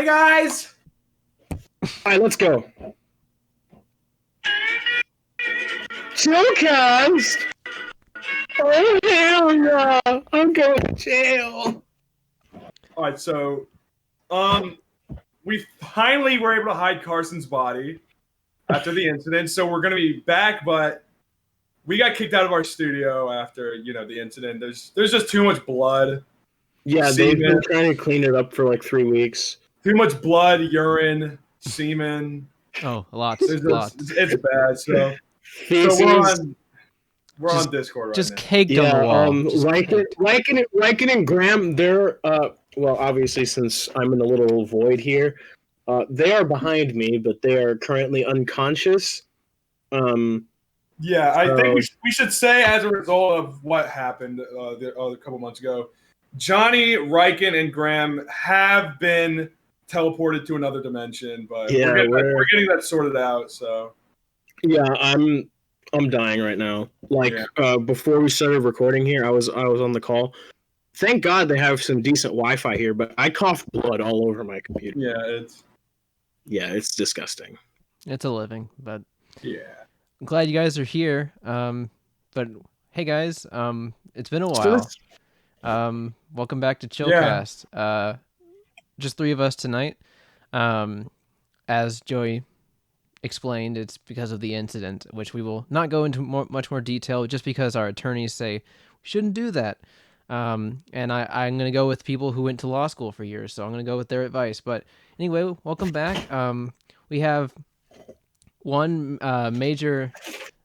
Hey guys! Alright, let's go. Chillcast! Oh, hell no! I'm going to jail! Alright, so, we finally were able to hide Carson's body after the incident, so we're gonna be back, but we got kicked out of our studio after, the incident. There's just too much blood. Yeah, they've been trying to clean it up for like 3 weeks. Too much blood, urine, semen. Oh, lots. It's bad, so we're on Discord right just now. caked on the wall. Lycan and Graham, they're well, obviously since I'm in a little void here, they are behind me, but they are currently unconscious. Yeah, I think we should say as a result of what happened a couple months ago, Johnny, Riken, and Graham have been teleported to another dimension, but we're getting that sorted out. So yeah, I'm dying right now. Before we started recording here, I was on the call. Thank God they have some decent Wi-Fi here, but I coughed blood all over my computer. Yeah, it's disgusting. It's a living, but yeah. I'm glad you guys are here. But hey guys, it's been a while. Welcome back to Chillcast. Yeah. Just 3 of us tonight. As Joey explained, it's because of the incident, which we will not go into much more detail, just because our attorneys say we shouldn't do that. And I'm going to go with people who went to law school for years, so I'm going to go with their advice. But anyway, welcome back. We have one major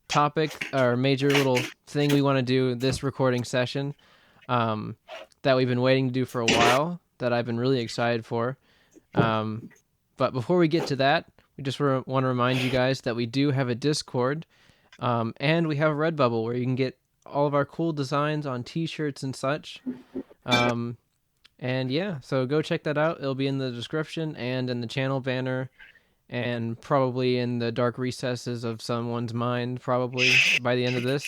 topic or major little thing we want to do this recording session that we've been waiting to do for a while, that I've been really excited for. But before we get to that, we just want to remind you guys that we do have a Discord, and we have a Redbubble where you can get all of our cool designs on t-shirts and such. And yeah, so go check that out. It'll be in the description and in the channel banner, and probably in the dark recesses of someone's mind, probably by the end of this.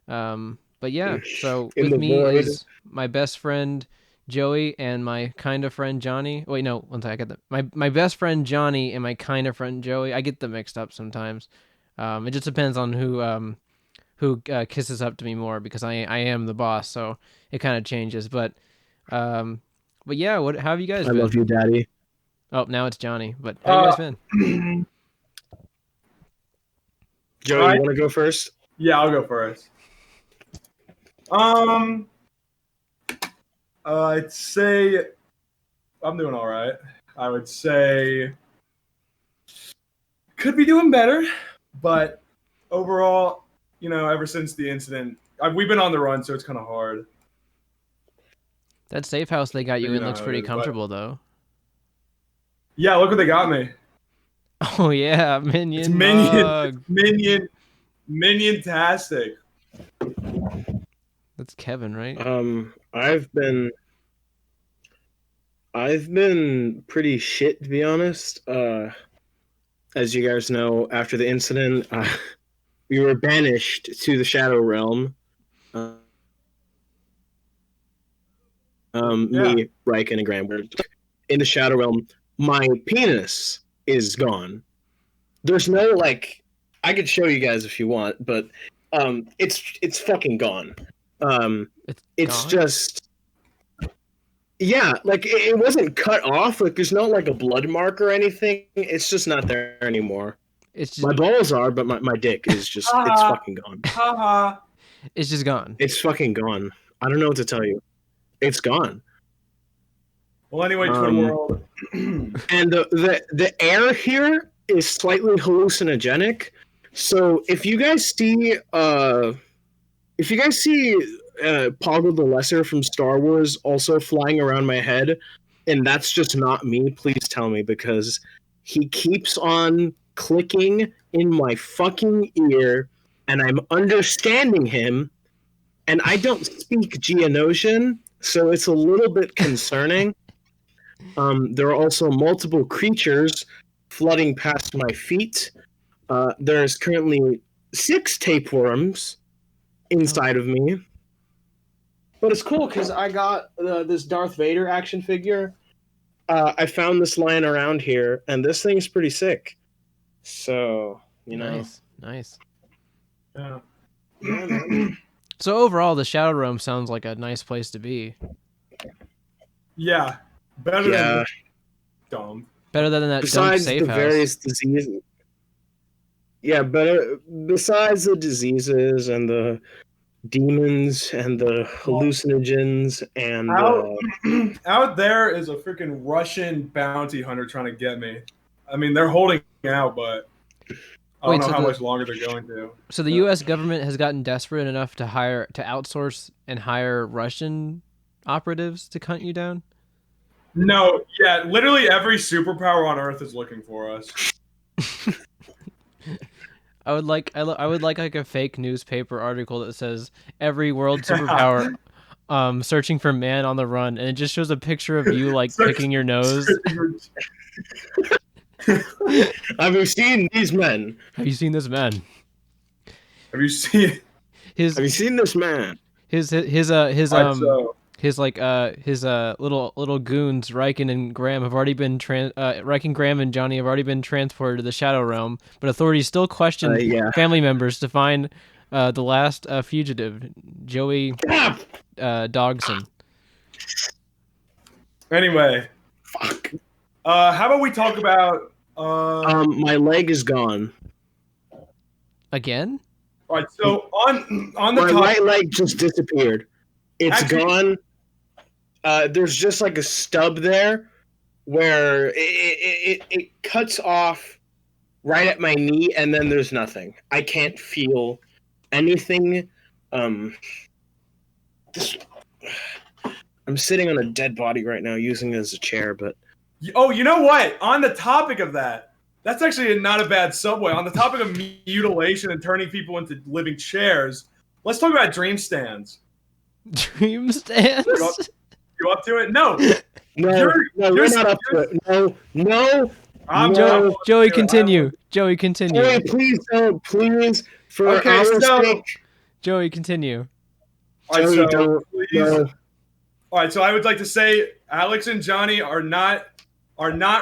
But yeah, so with me is my best friend Joey and my kind of friend Johnny. Wait, no, one second. I get that. My best friend Johnny and my kind of friend Joey. I get them mixed up sometimes. It just depends on who kisses up to me more, because I am the boss, so it kind of changes. But yeah, how have you guys been? I love you, Daddy. Oh, now it's Johnny. But how have you guys been? Joey, you want to go first? Yeah, I'll go first. I'd say I'm doing all right. I would say could be doing better, but overall, ever since the incident, we've been on the run, so it's kind of hard. That safe house they got you in looks pretty comfortable, though. Yeah, look what they got me. Oh yeah, Minion. It's Minion-tastic. That's Kevin, right? I've been pretty shit, to be honest. As you guys know, after the incident, we were banished to the Shadow Realm. Me, Riken, and Graham were in the Shadow Realm. My penis is gone. There's no, I could show you guys if you want, but it's fucking gone. It's just, yeah, it wasn't cut off. There's no a blood mark or anything. It's just not there anymore. It's just... My balls are, but my dick is just it's fucking gone. It's just gone. It's fucking gone. I don't know what to tell you. It's gone. Well, anyway, Twin World. And the air here is slightly hallucinogenic. So if you guys see Poggle the Lesser from Star Wars also flying around my head, and that's just not me, please tell me, because he keeps on clicking in my fucking ear, and I'm understanding him, and I don't speak Geonosian, so it's a little bit concerning. There are also multiple creatures flooding past my feet. There's currently 6 tapeworms inside of me. But it's cool because I got this Darth Vader action figure. I found this lying around here, and this thing's pretty sick. So, Nice. Yeah. Yeah, man. So overall, the Shadow Realm sounds like a nice place to be. Yeah. Better Yeah. than dumb. Better than that dump Besides safe the house. various diseases. Yeah, besides the diseases and the demons and the hallucinogens and Out there is a freaking Russian bounty hunter trying to get me. I mean, they're holding out, but I don't know how much longer they're going to. So the U.S. government has gotten desperate enough to outsource and hire Russian operatives to hunt you down? No, yeah, literally every superpower on Earth is looking for us. I would like a fake newspaper article that says every world superpower searching for man on the run, and it just shows a picture of you like picking your nose. Have you seen these men? Have you seen this man? Have you seen Have you seen this man? His little goons Riken and Graham have already been Riken, Graham and Johnny have already been transported to the Shadow Realm, but authorities still question family members to find the last fugitive, Joey Dogson. Anyway, fuck. How about we talk about my leg is gone again? All right, so on the my top, right leg just disappeared. It's Actually, gone. There's just like a stub there where it cuts off right at my knee, and then there's nothing. I can't feel anything. I'm sitting on a dead body right now, using it as a chair. But you know what? On the topic of that, that's actually not a bad segue. On the topic of mutilation and turning people into living chairs, let's talk about dream stands. Dream stands? You up to it? No. You're not up to it. No. Joey, continue. Joey, continue. Joey, please don't. Please, for our sake. Joey, continue. All right, Joey, don't. No. All right, so I would like to say Alex and Johnny are not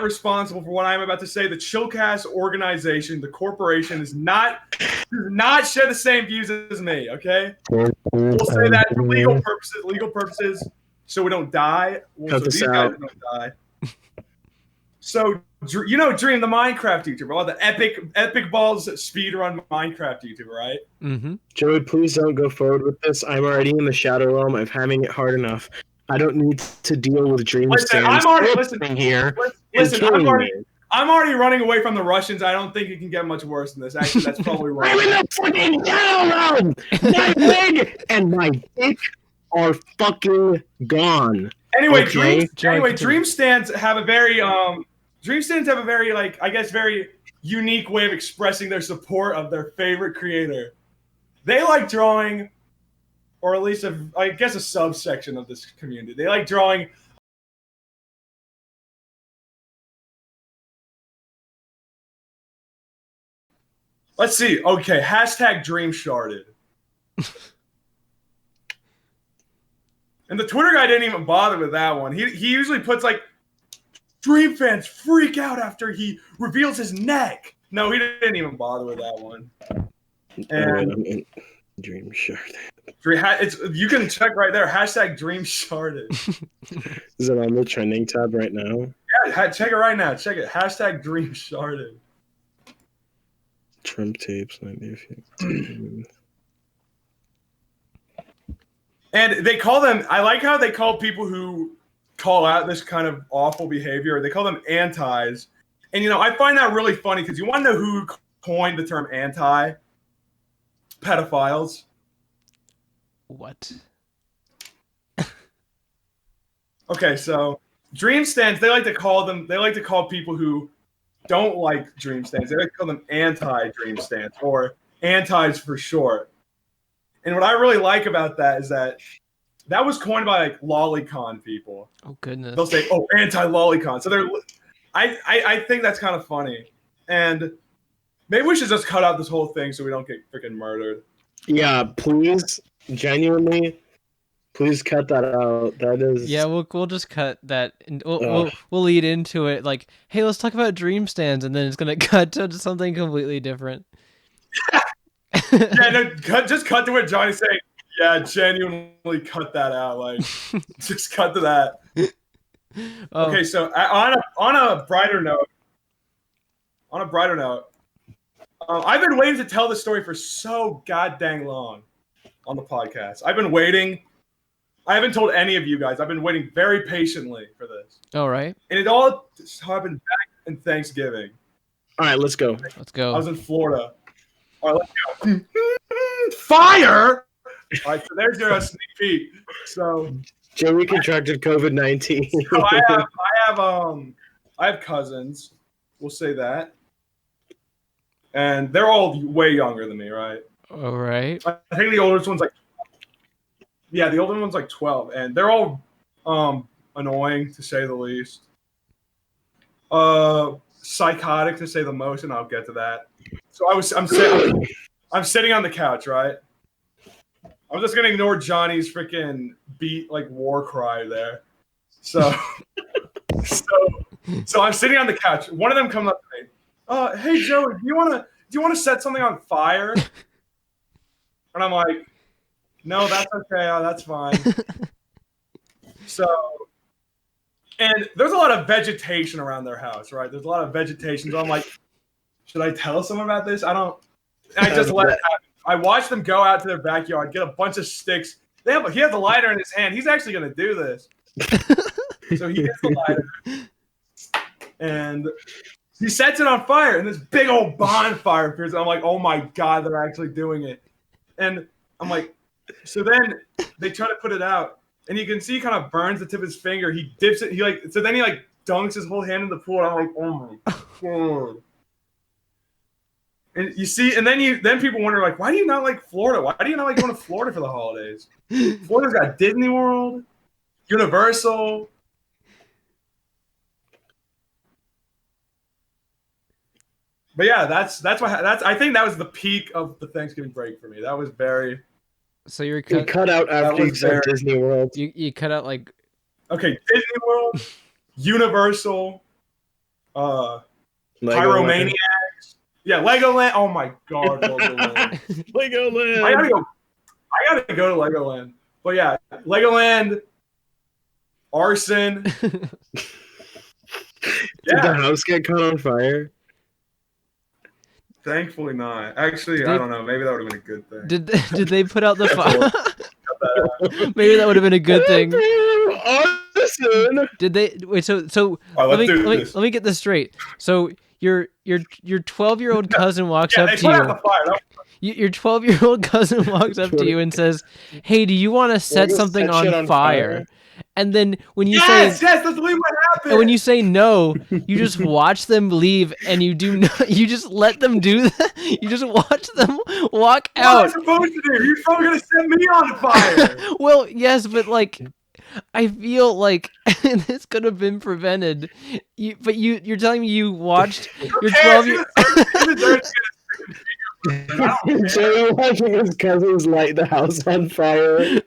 responsible for what I'm about to say. The Chillcast organization, the corporation, does not share the same views as me. Okay, we'll say that for legal purposes, so we don't die. So these guys don't die. So you know, Dream, the Minecraft YouTuber, all the epic balls speedrun Minecraft YouTuber, right? Mm-hmm. Joey, please don't go forward with this. I'm already in the Shadow Realm. I'm having it hard enough. I don't need to deal with dream stands. I'm already running away from the Russians. I don't think it can get much worse than this. Actually, that's probably right. I'm in the fucking Shadow Realm. My leg and my dick are fucking gone. Anyway, okay? Dream stands have a very very unique way of expressing their support of their favorite creator. They like drawing, or at least a subsection of this community. They like drawing. Let's see. Okay, hashtag Dream Sharded. And the Twitter guy didn't even bother with that one. He usually puts like, Dream fans freak out after he reveals his neck. No, he didn't even bother with that one. And Dream Sharded. You can check right there. Hashtag Dream Sharded. Is it on the trending tab right now? Yeah, check it right now. Check it. Hashtag Dream Sharded. Trump tapes. And they call them. I like how they call people who call out this kind of awful behavior. They call them antis. And I find that really funny because you want to know who coined the term anti? Pedophiles. What? Okay, so dream stands, they like to call people who don't like dream stands. They like to call them anti-dream stands, or antis for short. And what I really like about that is that was coined by like lolicon people. Oh goodness. They'll say, "Oh, anti-lolicon." So I think that's kind of funny. And maybe we should just cut out this whole thing so we don't get freaking murdered. Yeah, please, genuinely, Please cut that out. That is. Yeah, we'll just cut that, and Ugh. we'll lead into it like, hey, let's talk about dream stands, and then it's gonna cut to something completely different. Yeah, no, just cut to what Johnny's saying. Yeah, genuinely cut that out. Like, just cut to that. Oh, Okay, so on a brighter note, I've been waiting to tell this story for so goddamn long on the podcast. I've been waiting. I haven't told any of you guys. I've been waiting very patiently for this. all right, And it all just happened back in Thanksgiving. All right, let's go. let's go. I was in Florida. All right, let's go. Fire! All right, so there's your sneak peek. So Joey contracted COVID-19. So I have cousins. We'll say that, and they're all way younger than me, right? All right. I think the oldest one's like, the older one's like 12, and they're all annoying to say the least. Psychotic to say the most, and I'll get to that. So I'm sitting on the couch, right? I'm just gonna ignore Johnny's freaking beat like war cry there. So I'm sitting on the couch. One of them comes up to me. Hey Joey, do you wanna set something on fire? And I'm like, no, that's okay. That's fine. So, and there's a lot of vegetation around their house, right? There's a lot of vegetation. So I'm like, should I tell someone about this? I just let it happen. I watched them go out to their backyard, get a bunch of sticks. He has a lighter in his hand. He's actually going to do this. So he gets the lighter. And he sets it on fire. And this big old bonfire appears. I'm like, oh my God, they're actually doing it. And I'm like, so then they try to put it out. And you can see he kind of burns the tip of his finger. He dips it. Then he dunks his whole hand in the pool. And I'm like, oh my God. And you see, and then people wonder, like, why do you not like Florida? Why do you not like going to Florida for the holidays? Florida's got Disney World, Universal. But yeah, I think that was the peak of the Thanksgiving break for me. That was very. So you cut out after you said Disney World. You cut out like. Okay, Disney World, Universal, Pyromaniacs. Yeah, Legoland. Oh my God, Legoland. Legoland. I gotta go to Legoland. But yeah, Legoland, arson. Did the house get caught on fire? Thankfully not. Actually, I don't know. Maybe that would have been a good thing. Did they put out the fire? Maybe that would have been a good thing. Arson. Did they wait? So let me get this straight. So your 12-year-old cousin walks up to you. Your 12-year-old cousin walks up to you and says, "Hey, do you want to set something on fire?" And then when you say yes, that's literally what happened. And when you say no, you just watch them leave, and you just let them do that. You just watch them walk out. What am I supposed to do? You're probably gonna set me on fire. Well, yes, but like, I feel like this could have been prevented. You're telling me you watched your 12-year. Joey watching his cousins light the house on fire.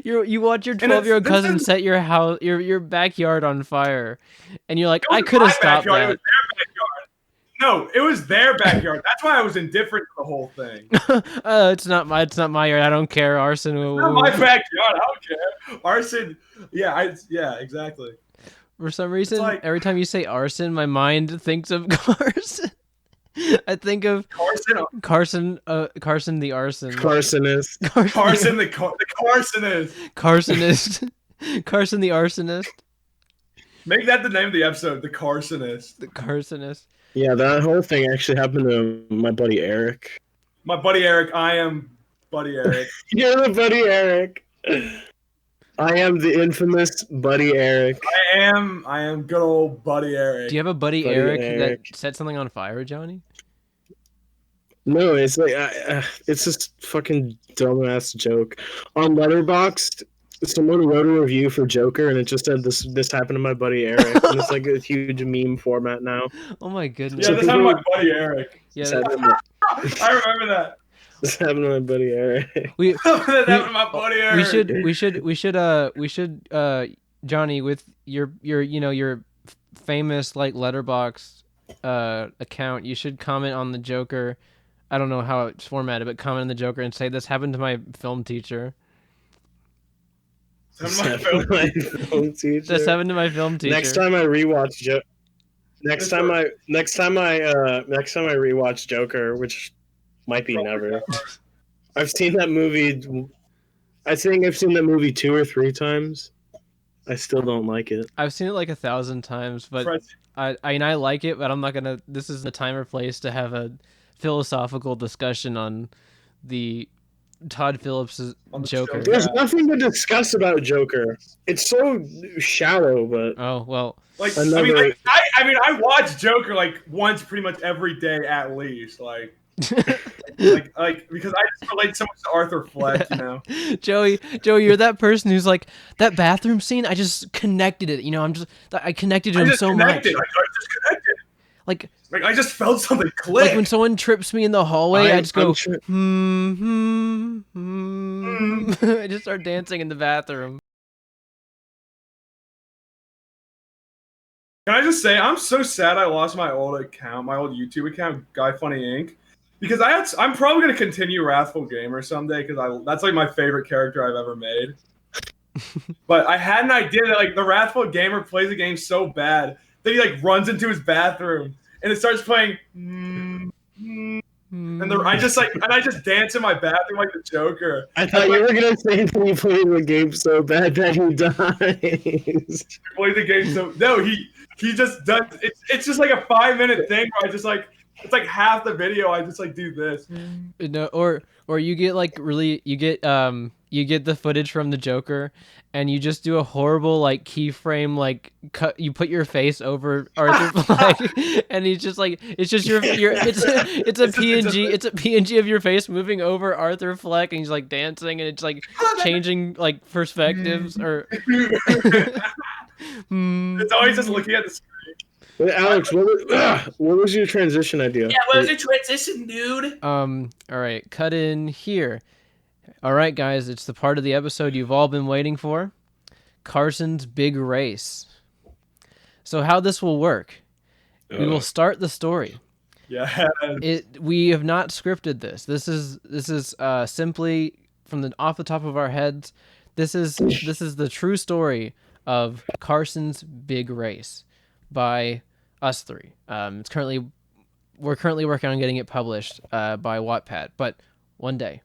You watch your 12-year-old cousin set your house, your backyard on fire, and you're like, I could have stopped that. It was their backyard. No, it was their backyard. That's why I was indifferent to the whole thing. It's not my yard. I don't care. Arson. It's not my backyard. I don't care. Arson. Yeah, exactly. For some reason, every time you say arson, my mind thinks of Carson. I think of Carson the arson. Carsonist. Carson the Carsonist. Carsonist. Carson the arsonist. Make that the name of the episode, the Carsonist. The Carsonist. Yeah, that whole thing actually happened to my buddy Eric. My buddy Eric. I am Buddy Eric. You're the Buddy Eric. I am the infamous Buddy Eric. I am good old Buddy Eric. Do you have a buddy Eric that set something on fire, Johnny? No, it's like it's just fucking dumbass joke. On Letterboxd, someone wrote a review for Joker, and it just said this happened to my buddy Eric, and it's like a huge meme format now. Oh my goodness! Yeah, this happened to my buddy Eric. Yeah, I remember that. This happened to my buddy Eric. We That happened to my buddy Eric. we should Johnny, with your famous like letterbox account, you should comment on the Joker. I don't know how it's formatted, but comment on the Joker and say this happened to my film teacher. This happened to my film teacher. This happened to my film teacher. Next time I rewatch Joker, which might be never. I've seen that movie. I think I've seen that movie 2 or 3 times. I still don't like it. I've seen it like 1,000 times, but I like it, but I'm not gonna. This is the time or place to have a philosophical discussion on the Todd Phillips' Joker. There's nothing to discuss about Joker. It's so shallow, but oh well. Like I watch Joker like once pretty much every day at least. Like because I just relate so much to Arthur Fleck, you know. Joey, you're that person who's like that bathroom scene. I just connected it. I connected to him so much. I just connected. Like I just felt something click. Like when someone trips me in the hallway, I just go, I just start dancing in the bathroom. Can I just say, I'm so sad I lost my old account, my old YouTube account, Guy Funny Inc. Because I'm probably going to continue Wrathful Gamer someday because that's like my favorite character I've ever made. But I had an idea that like the Wrathful Gamer plays the game so bad that he like runs into his bathroom and it starts playing and I just dance in my bathroom like the Joker. I thought you were gonna say he played the game so bad that he dies. He plays the game so he just does it's just like a 5-minute thing where I just like it's like half the video I just like do this. No, or you get like you get the footage from the Joker and you just do a horrible like keyframe like cut. You put your face over Arthur Fleck, and he's just like it's just your it's a PNG it's a PNG of your face moving over Arthur Fleck, and he's like dancing, and it's like changing like perspectives or. It's always just looking at the screen. Wait, Alex, what was your transition idea? Yeah, what was your transition, dude? All right, cut in here. All right, guys, it's the part of the episode you've all been waiting for. Carson's Big Race. So how this will work, we will start the story. Yeah. We have not scripted this. This is simply from off the top of our heads. This is the true story of Carson's Big Race by us three. We're currently working on getting it published by Wattpad, but one day.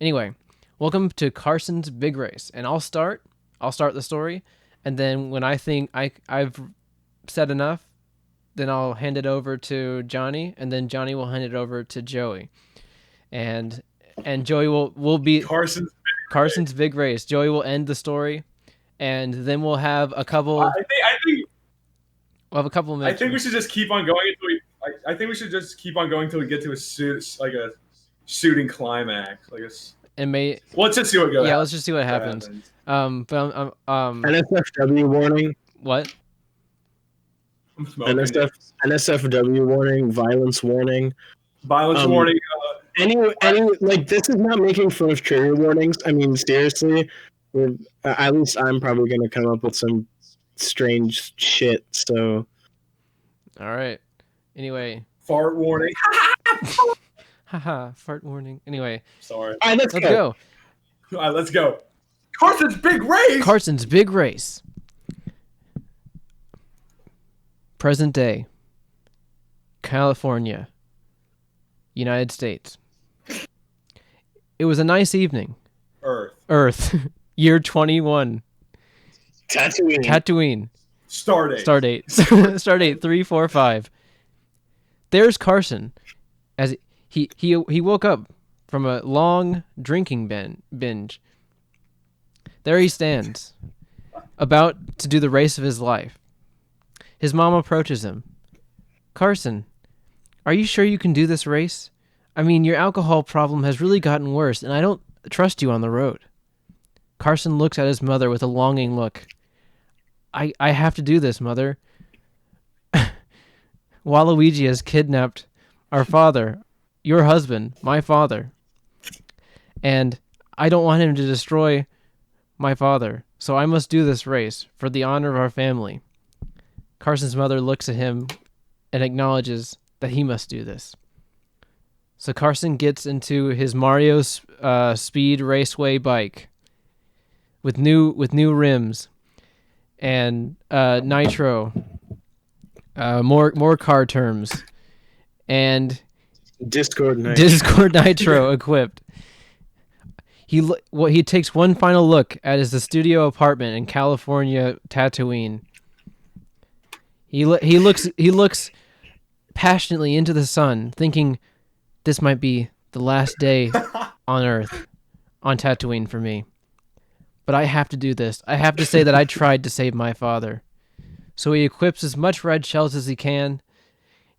Anyway, welcome to Carson's Big Race, and I'll start the story, and then when I think I've said enough, then I'll hand it over to Johnny, and then Johnny will hand it over to Joey, and Joey will be Carson's Big Race. Joey will end the story, and then we'll have a couple. I think we'll have a couple minutes. I think we should just keep on going until we get to a shooting climax. Let's just see what goes. Yeah, let's just see what happens. But NSFW warning. What? NSFW warning. Violence warning. Violence warning. Any like this is not making fun of trigger warnings. I mean, seriously, at least I'm probably gonna come up with some strange shit. So, all right. Anyway, fart warning. Haha, fart warning. Anyway, sorry. All right, let's go. All right, let's go. Carson's Big Race. Carson's Big Race. Present day. California. United States. It was a nice evening. Earth. Year 21. Tatooine. Stardate. Stardate 345. There's Carson. As he woke up from a long drinking binge. There he stands, about to do the race of his life. His mom approaches him. Carson, are you sure you can do this race? I mean, your alcohol problem has really gotten worse, and I don't trust you on the road. Carson looks at his mother with a longing look. I have to do this, Mother. Waluigi has kidnapped our father, your husband, my father. And I don't want him to destroy my father, so I must do this race for the honor of our family. Carson's mother looks at him and acknowledges that he must do this. So Carson gets into his Mario Speed Raceway bike with new rims and nitro, more car terms, and Discord Nitro equipped. He takes one final look at the studio apartment in California, Tatooine. He looks passionately into the sun, thinking, this might be the last day on Earth, on Tatooine for me. But I have to do this. I have to say that I tried to save my father. So he equips as much red shells as he can,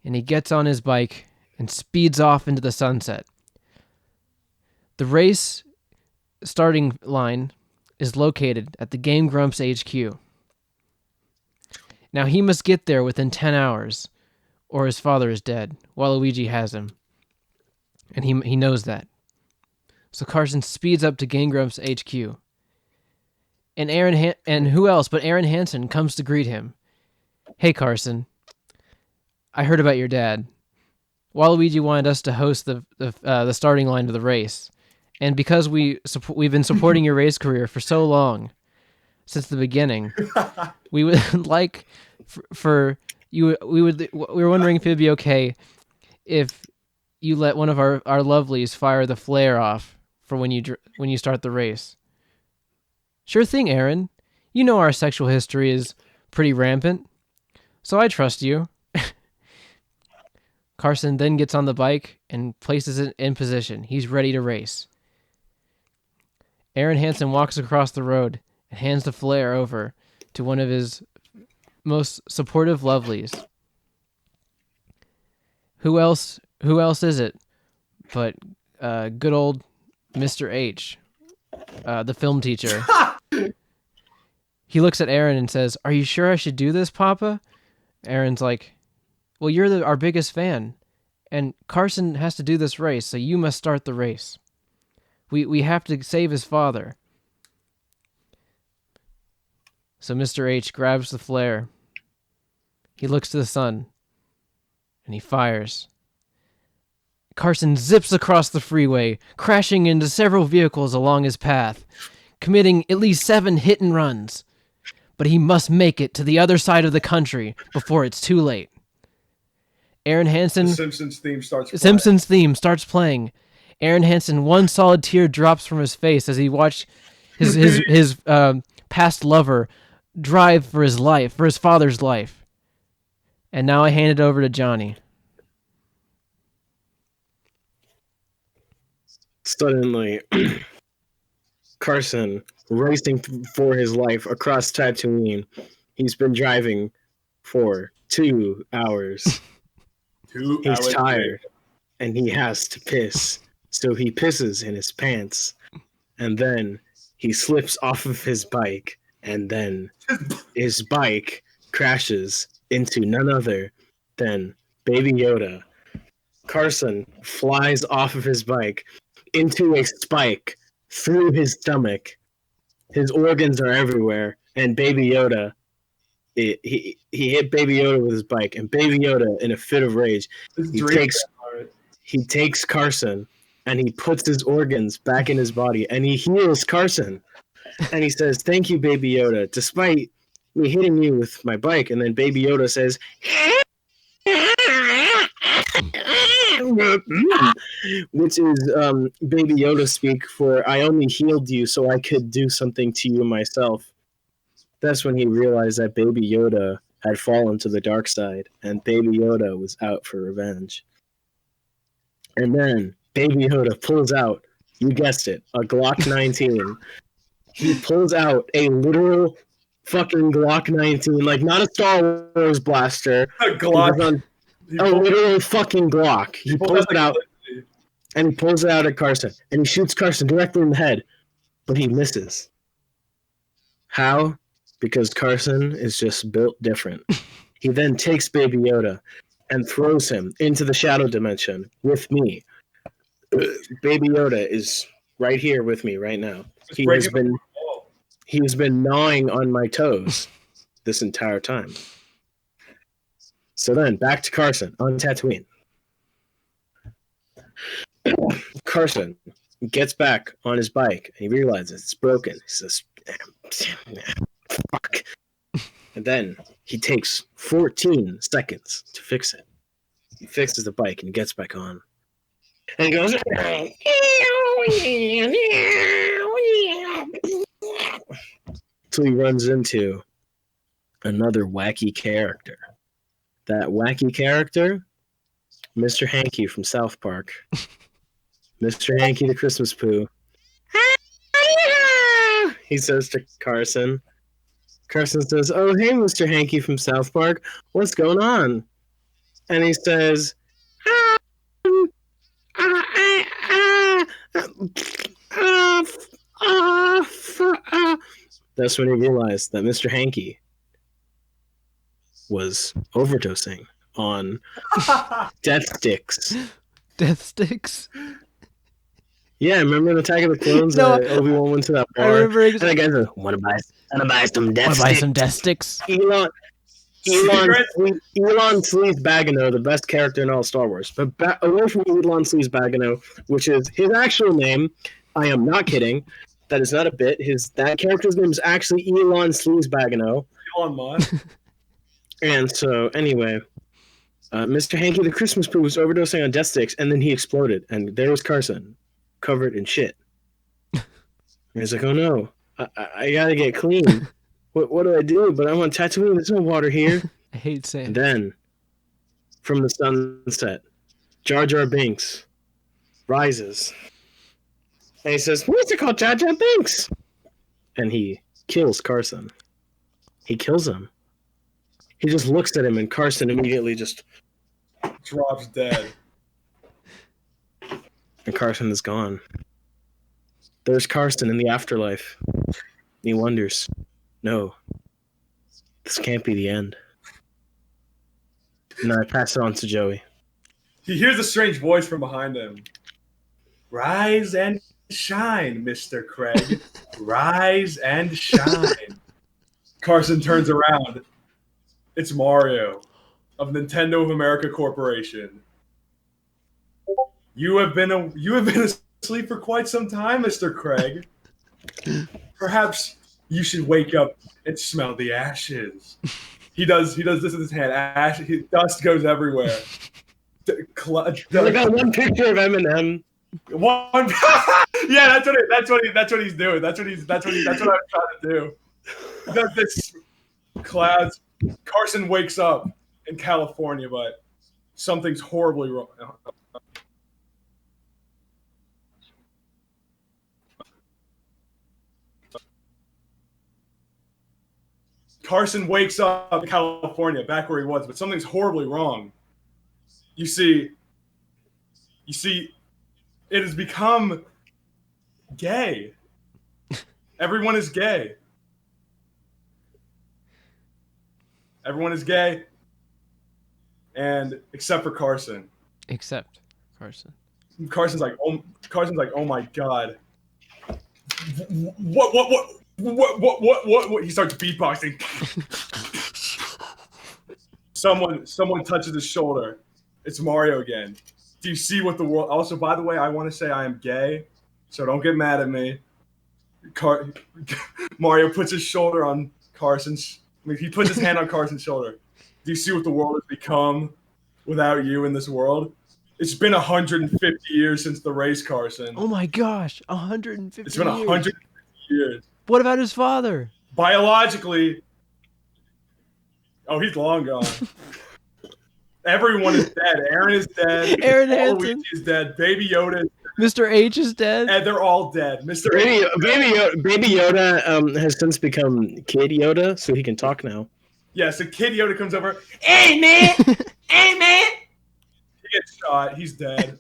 and he gets on his bike and speeds off into the sunset. The race starting line is located at the Game Grumps HQ. Now he must get there within 10 hours, or his father is dead, while Luigi has him. And he knows that. So Carson speeds up to Game Grumps HQ. And and who else but Aaron Hansen comes to greet him. Hey Carson, I heard about your dad. Waluigi wanted us to host the starting line of the race, and because we've been supporting your race career for so long, since the beginning, we would like for you. We were wondering if it'd be okay if you let one of our lovelies fire the flare off for when you start the race. Sure thing, Aaron. You know our sexual history is pretty rampant, so I trust you. Carson then gets on the bike and places it in position. He's ready to race. Aaron Hansen walks across the road and hands the flare over to one of his most supportive lovelies. Who else is it but good old Mr. H, the film teacher. He looks at Aaron and says, "Are you sure I should do this, Papa?" Aaron's like, "Well, you're our biggest fan, and Carson has to do this race, so you must start the race. We have to save his father." So Mr. H grabs the flare. He looks to the sun, and he fires. Carson zips across the freeway, crashing into several vehicles along his path, committing at least 7 hit and runs. But he must make it to the other side of the country before it's too late. Aaron Hansen... The Simpsons theme starts playing. Aaron Hansen, one solid tear drops from his face as he watched his past lover drive for his father's life. And now I hand it over to Johnny. Suddenly, Carson, racing for his life across Tatooine. He's been driving for 2 hours. He's tired, and he has to piss. So he pisses in his pants, and then he slips off of his bike, and then his bike crashes into none other than Baby Yoda. Carson flies off of his bike into a spike through his stomach. His organs are everywhere, and Baby Yoda, he hit Baby Yoda with his bike, and Baby Yoda, in a fit of rage, he takes Carson, and he puts his organs back in his body, and he heals Carson. And he says, "Thank you, Baby Yoda, despite me hitting you with my bike." And then Baby Yoda says, which is Baby Yoda speak for "I only healed you so I could do something to you myself." That's when he realized that Baby Yoda had fallen to the dark side, and Baby Yoda was out for revenge. And then Baby Yoda pulls out, you guessed it, a Glock 19. He pulls out a literal fucking Glock 19, like not a Star Wars blaster. A Glock. A literal fucking Glock. He pulls it out, and he pulls it out at Carson, and he shoots Carson directly in the head, but he misses. How? Because Carson is just built different. He then takes Baby Yoda and throws him into the shadow dimension with me. Baby Yoda is right here with me right now. Just He breaking has the been wall. he's been gnawing on my toes this entire time. So then, back to Carson on Tatooine. Carson gets back on his bike and he realizes it's broken. He says, fuck. And then he takes 14 seconds to fix it. He fixes the bike and he gets back on. And he goes, until he runs into another wacky character. That wacky character, Mr. Hanky from South Park. Mr. Hanky the Christmas Pooh. He says to Carson. Carson says, "Oh, hey, Mr. Hanky from South Park. What's going on?" And he says, That's when he realized that Mr. Hanky was overdosing on death sticks. Death sticks. Yeah, remember in Attack of the Clones? No, Obi-Wan went to that bar. I remember And the guy said, "Want to buy some death Want to sticks?" buy some death sticks? Elon Cigarettes? Sleaze Bagano, the best character in all Star Wars. But away from Elon Sleaze Bagano, which is his actual name. I am not kidding. That is not a bit. That character's name is actually Elon Sleaze Bagano. Elon Musk. And so, anyway, Mr. Hanky the Christmas Pooh was overdosing on death sticks, and then he exploded. And there was Carson, covered in shit. And he's like, "Oh no, I gotta get clean. What do I do? But I'm on Tatooine. There's no water here." I hate saying. And then, from the sunset, Jar Jar Binks rises. And he says, "What's it called, Jar Jar Binks?" And he kills Carson. He kills him. He just looks at him, and Carson immediately just... Drops dead. And Carson is gone. There's Carson in the afterlife. He wonders, no, this can't be the end. And then I pass it on to Joey. He hears a strange voice from behind him. "Rise and shine, Mr. Craig. Rise and shine." Carson turns around. It's Mario of Nintendo of America Corporation. You have been asleep for quite some time, Mr. Craig. Perhaps you should wake up and smell the ashes. He does this with his hand. Dust goes everywhere. I got one picture of Eminem. One, yeah, that's what he's doing. That's what I'm trying to do. He does this clouds. Carson wakes up in California, but something's horribly wrong. Carson wakes up in California, back where he was, but something's horribly wrong. You see, it has become gay. Everyone is gay. Everyone is gay, and except for Carson. Except Carson. Carson's like, oh my god. What? He starts beatboxing. Someone touches his shoulder. It's Mario again. Do you see what the world? Also, by the way, I want to say I am gay, so don't get mad at me. Mario puts his shoulder on Carson's. He puts his hand on Carson's shoulder. Do you see what the world has become without you in this world? It's been 150 years since the race, Carson. Oh my gosh, 150 It's been years. 150 years. What about his father? Biologically, he's long gone. Everyone is dead. Aaron is dead. Aaron Hansen. Luigi is dead. Baby Yoda is dead. Mr. H is dead. And they're all dead. Baby Yoda has since become Kid Yoda, so he can talk now. Yeah, so Kid Yoda comes over. Hey, man! Hey, man! He gets shot. He's dead.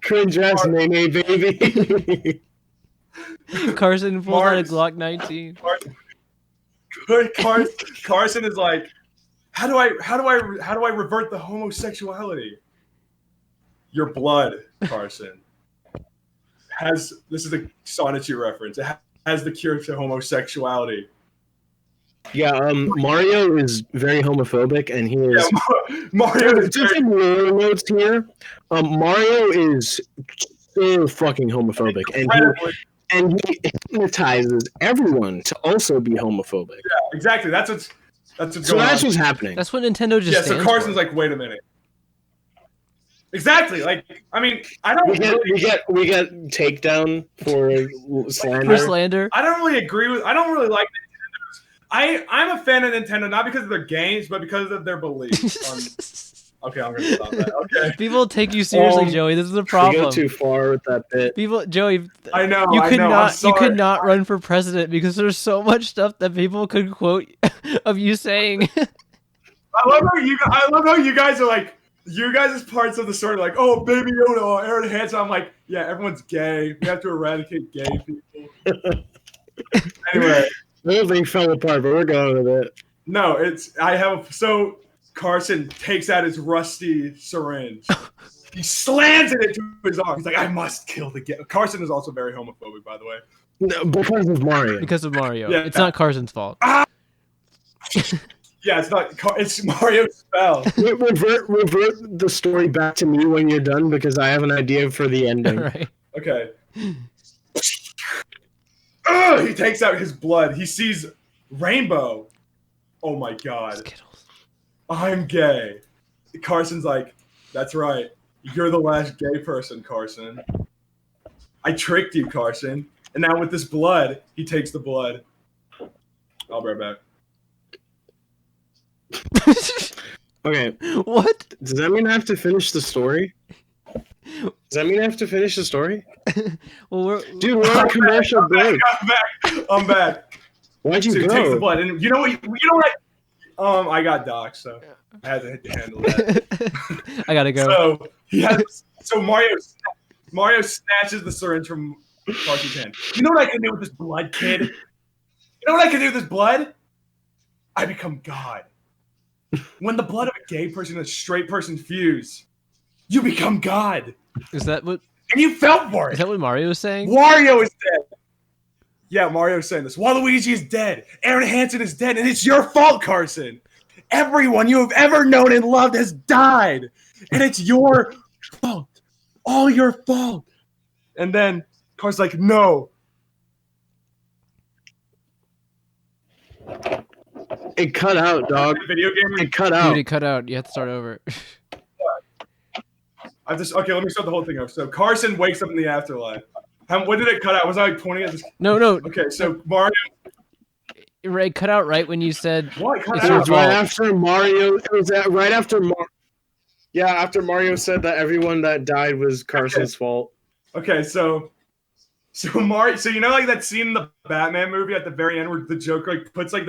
Cringe ass Nene baby. Carson pulls out a Marks. Glock 19. Carson is like, how do I revert the homosexuality? Your blood, Carson. this is a Sonichu reference. It has the cure to homosexuality. Yeah, Mario is very homophobic, and he is. Yeah, Mario is just some lore notes here. Mario is so fucking homophobic, and he hypnotizes everyone to also be homophobic. Yeah, exactly. That's what's going on. So that's what's happening. That's what Nintendo just. Yeah. So Carson's for. like, wait a minute. Exactly. Like, I mean, I don't. We get takedown for slander. For slander. I don't really agree with. I don't really like Nintendo's. I'm a fan of Nintendo not because of their games, but because of their beliefs. Okay, I'm gonna stop that. Okay. People take you seriously, Joey. This is a problem. You go too far with that bit. Joey. I know. You could I'm not run for president because there's so much stuff that people could quote of you saying. I love how you guys are like. You guys' parts of the story, like, oh, Baby Yoda, or Aaron Hansen. I'm like, yeah, everyone's gay. We have to eradicate gay people. Anyway. The whole thing fell apart, but we're going with it. No, so Carson takes out his rusty syringe. He slams it into his arm. He's like, I must kill the gay. Carson is also very homophobic, by the way. No, because of Mario. Because of Mario. Yeah. It's not Carson's fault. Yeah, it's not. It's Mario's spell. Revert the story back to me when you're done, because I have an idea for the ending. Right. Okay. He takes out his blood. He sees rainbow. Oh my god. Skittles. I'm gay. Carson's like, that's right. You're the last gay person, Carson. I tricked you, Carson. And now with this blood, he takes the blood. I'll be right back. Okay. What? Does that mean I have to finish the story? Does that mean I have to finish the story? Well, we're on commercial break. I'm back. Why'd you So he go? takes the blood, and you know what? I got doxxed, so I had to handle that. I gotta go. So Mario snatches the syringe from Carson's hand. You know what I can do with this blood, kid? You know what I can do with this blood? I become God. When the blood of a gay person and a straight person fuse, you become God. Is that what? And you fell for it. Is that what Mario was saying? Wario is dead. Yeah, Mario's saying this. Waluigi is dead. Aaron Hansen is dead, and it's your fault, Carson. Everyone you have ever known and loved has died, and it's your fault. All your fault. And then Carson's like, no. It cut out, dog. Video game. It cut out. Dude, it cut out. You have to start over. Okay, let me start the whole thing over. So Carson wakes up in the afterlife. When did it cut out? Was I like pointing at this? No. Okay, so Mario. It cut out right when you said. What? Cut It's It your was out. right after Mario. It was right after Yeah, after Mario said that everyone that died was Carson's fault. Okay, so Mario. So you know, like that scene in the Batman movie at the very end where the Joker like puts like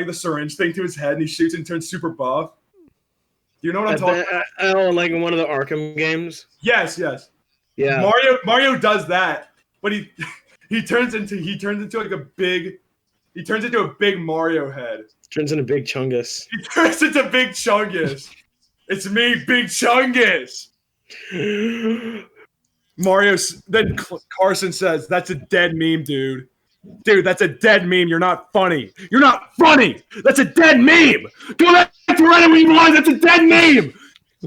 the syringe thing to his head and he shoots and turns super buff. Do you know what I'm talking about? Like in one of the Arkham games. Yes. Yeah. Mario does that, but he turns into a big Mario head. Turns into Big Chungus. He turns into Big Chungus. It's me, Big Chungus. Then Carson says, "That's a dead meme, dude. Dude, that's a dead meme. You're not funny. You're not funny. That's a dead meme. Go back to where we was. That's a dead meme."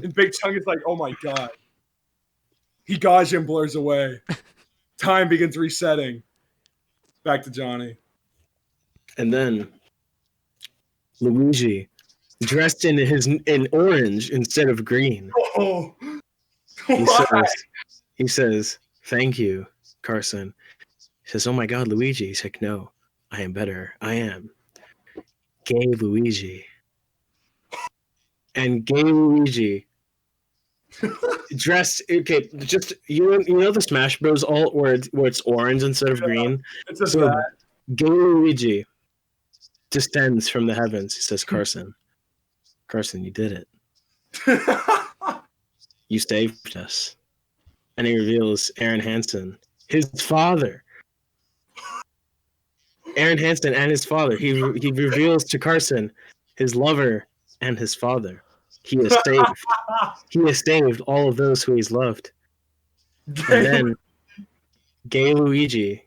And Big Chungus is like, "Oh my god." Higajin blurs away. Time begins resetting. Back to Johnny. And then Luigi, dressed in orange instead of green. Oh, He says, "Thank you, Carson." He says, "Oh my God, Luigi." He's like, "No, I am better. I am gay Luigi." And gay Luigi dressed, okay, just you know the Smash Bros alt where it's orange instead of green. it's a So bad. gay Luigi descends from the heavens. He says, Carson, you did it. You saved us." And he reveals Aaron Hansen, his father. Aaron Hansen and his father. He reveals to Carson his lover and his father. He has saved. He has saved all of those who he's loved. And then Gay Luigi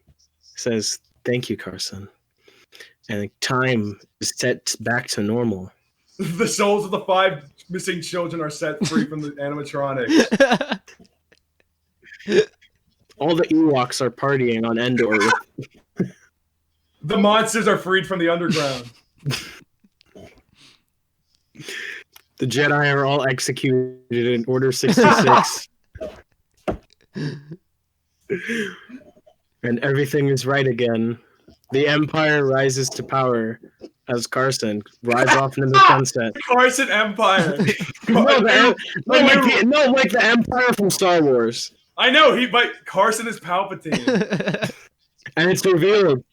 says, "Thank you, Carson." And time is set back to normal. The souls of the 5 missing children are set free from the animatronics. All the Ewoks are partying on Endor. The monsters are freed from the underground. The Jedi are all executed in Order 66. And everything is right again. The Empire rises to power as Carson rides off into the sunset. Carson Empire. Like the Empire from Star Wars. I know, but Carson is Palpatine. And it's revealed.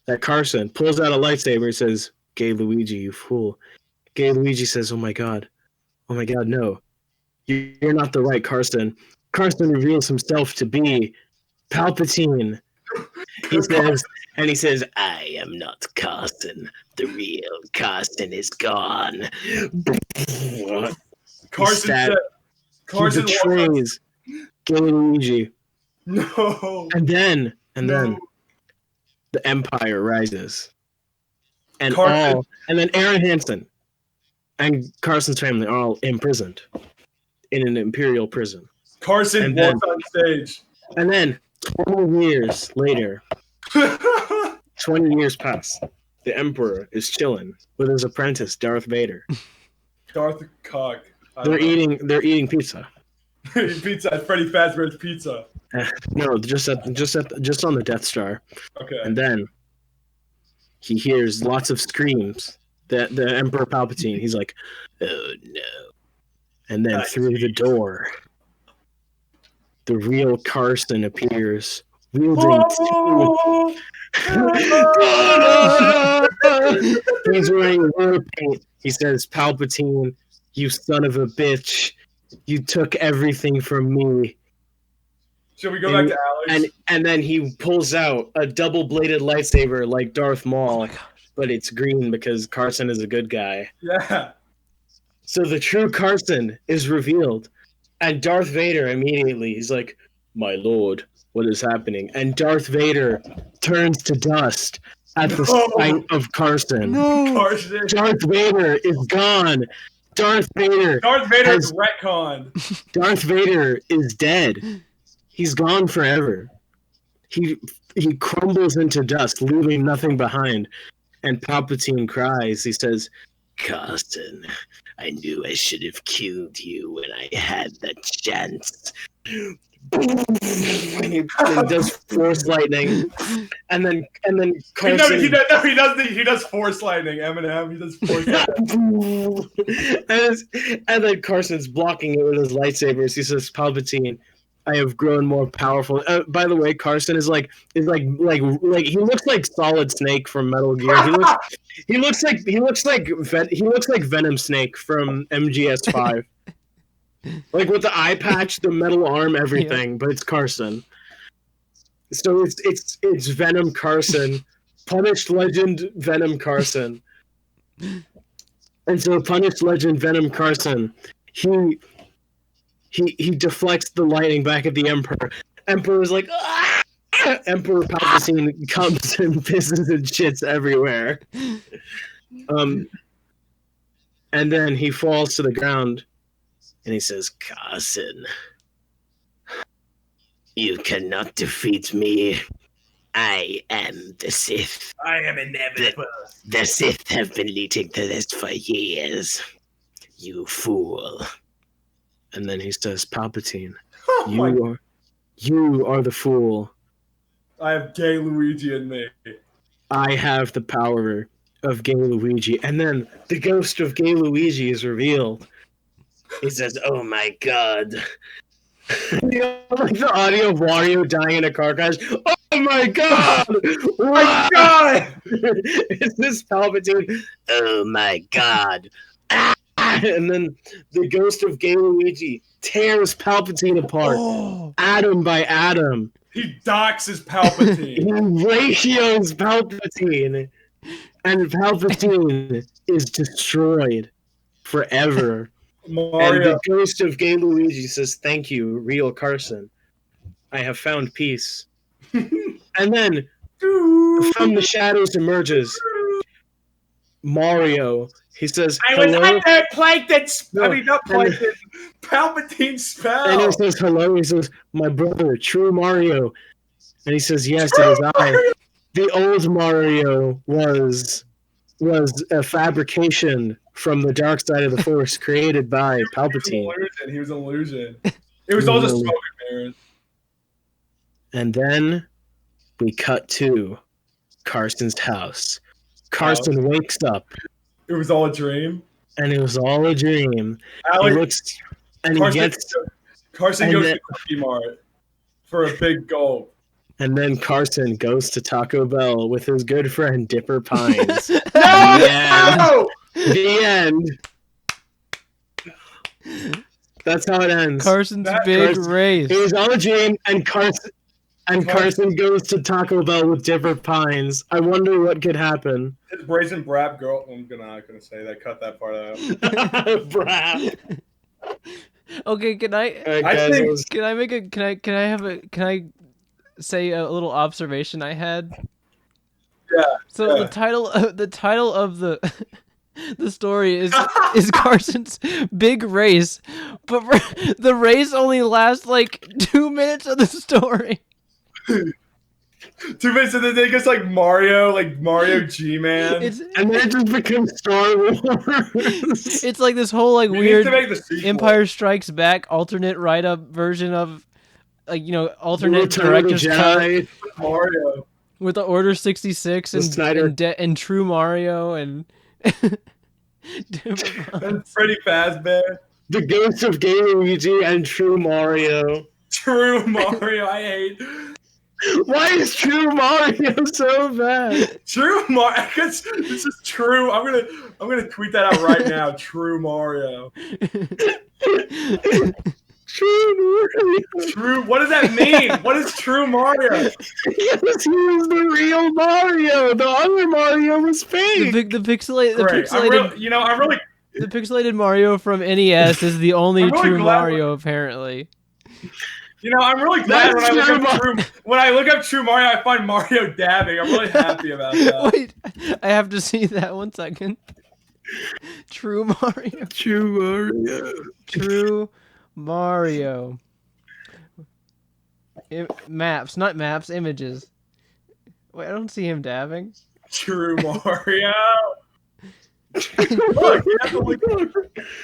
That Carson pulls out a lightsaber and says, "Gay Luigi, you fool." Gay Luigi says, "Oh my god, no. You're not the right Carson." Carson reveals himself to be Palpatine. He says, "I am not Carson. The real Carson is gone." Carson betrays Gay Luigi. No. And then the Empire rises. And then Aaron Hansen and Carson's family are all imprisoned in an Imperial prison. Carson walks on stage. And then 20 years later, 20 years pass. The Emperor is chilling with his apprentice, Darth Vader. Darth Cock. They're eating pizza. Pizza at Freddy Fazbear's Pizza. No, just on the Death Star. Okay. And then he hears lots of screams. The Emperor Palpatine. He's like, "Oh no!" And then through the door, the real Carson appears, wielding two. He's wearing war paint. He says, "Palpatine, you son of a bitch! You took everything from me." Should we go back to Alex? And then he pulls out a double-bladed lightsaber like Darth Maul, but it's green because Carson is a good guy. Yeah. So the true Carson is revealed, and Darth Vader immediately, he's like, "My lord, what is happening?" And Darth Vader turns to dust at the sight of Carson. No. Carson. Darth Vader is gone. Darth Vader is retconned. Darth Vader is dead. He's gone forever. He crumbles into dust, leaving nothing behind. And Palpatine cries. He says, "Carson, I knew I should have killed you when I had the chance." And he does Force lightning, and then Carson. He does Force lightning. Eminem. He does Force lightning. and then Carson's blocking it with his lightsabers. He says, "Palpatine, I have grown more powerful." By the way, Carson is like he looks like Solid Snake from Metal Gear. He looks like Venom Snake from MGS5. Like with the eye patch, the metal arm, everything, but it's Carson. So it's Venom Carson, Punished Legend Venom Carson. And so Punished Legend Venom Carson, he deflects the lightning back at the Emperor. Emperor is like, "Ah!" Emperor Palpatine comes and pisses and shits everywhere. And then he falls to the ground and he says, "Carson, you cannot defeat me. I am the Sith. I am inevitable. The Sith have been leading to this for years. You fool." And then he says, "Palpatine, you are the fool. I have Gay Luigi in me. I have the power of Gay Luigi." And then the ghost of Gay Luigi is revealed. He says, "Oh my god." You know, like the audio of Wario dying in a car crash. "Oh my god! Oh my god!" Is this Palpatine? "Oh my god!" And then the ghost of Gay Luigi tears Palpatine apart, atom by atom. He doxes Palpatine. He ratios Palpatine, and Palpatine is destroyed forever. And Mario. the ghost of gay Luigi says, "Thank you, real Carson. I have found peace." And then from the shadows emerges Mario. He says, I was "Hello." under Plankton. No, I mean, not Plankton. Palpatine spell. And he says, "Hello." He says, "My brother, true Mario." And he says, "Yes, it is I." Mario. The old Mario was a fabrication from the dark side of the Force created by Palpatine. He was an illusion. It was all just smoke and mirrors. And then we cut to Carson's house. Carson wakes up, It was all a dream. and it was all a dream. Alex, He looks, and Carson, he gets, Carson and goes then- to Cookie Mart for a big gulp. and then Carson goes to Taco Bell with his good friend Dipper Pines. No! The end. That's how it ends. Carson's Big Carson- Race. It was all a dream, and Carson goes to Taco Bell with Dipper Pines. I wonder what could happen. His brazen brap girl. I'm not gonna say that. Cut that part out. Brap. Okay, can I I think- can I make a can I say a little observation I had? Yeah. So yeah. the title of the the story is Carson's Big Race, but the race only lasts like 2 minutes of the story. 2 minutes and then they gets like Mario G-Man. And then it just becomes Star Wars. It's like this whole like We weird need to make the sequel. Empire Strikes Back alternate write-up version of like alternate director's cut Jedi. Mario. with the Order 66 The Snyder. and True Mario and And Freddy Fazbear. The Ghost of Gay Luigi and True Mario. True Mario. I hate. Why is True Mario so bad? True Mario. This is true. I'm gonna tweet that out right now. True Mario. True Mario. True. What does that mean? What is True Mario? Because he was the real Mario. The other Mario was fake. the pixelated Great. I'm really. the pixelated Mario from NES is the only I'm really true glad Mario apparently. I'm really glad That's when I look up True Mario, I find Mario dabbing. I'm really happy about that. Wait, I have to see that 1 second. True Mario. True Mario. True Mario. Maps, not maps, images. Wait, I don't see him dabbing. True Mario. Look, you have to look.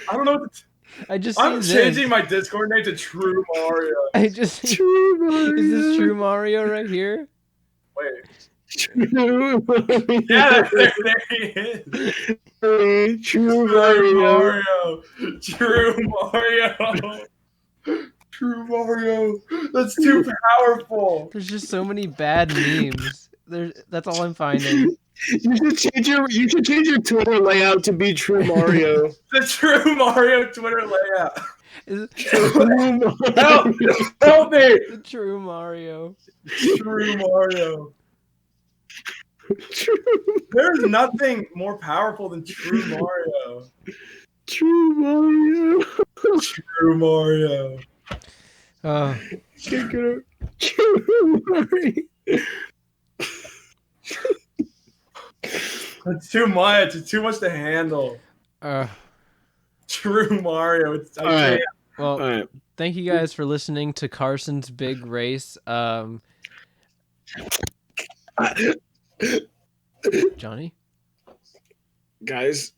I don't know what to I just I'm see changing this. my Discord name to True Mario. I just see, True Mario. is this True Mario right here? Wait. True Mario. Yeah, there he is. True True Mario. Mario. True Mario. True Mario. That's too powerful. There's just so many bad memes. That's all I'm finding. You should change your Twitter layout to be True Mario. The True Mario Twitter layout. True Help! Mario. Help me! The True Mario. True Mario. There's nothing more powerful than True Mario. True Mario. True Mario. True Mario. It's too much. It's too much to handle. True Mario. All right. Well, All right. thank you guys for listening to Carson's Big Race. Johnny? Guys.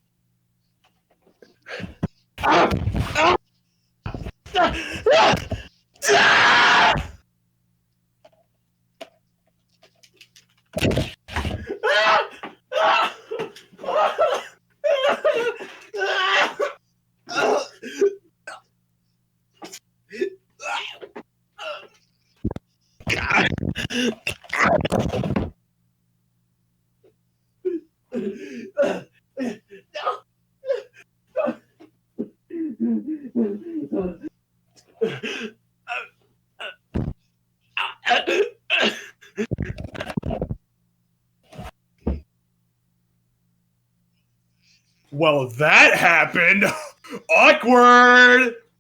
Well, that happened. Awkward.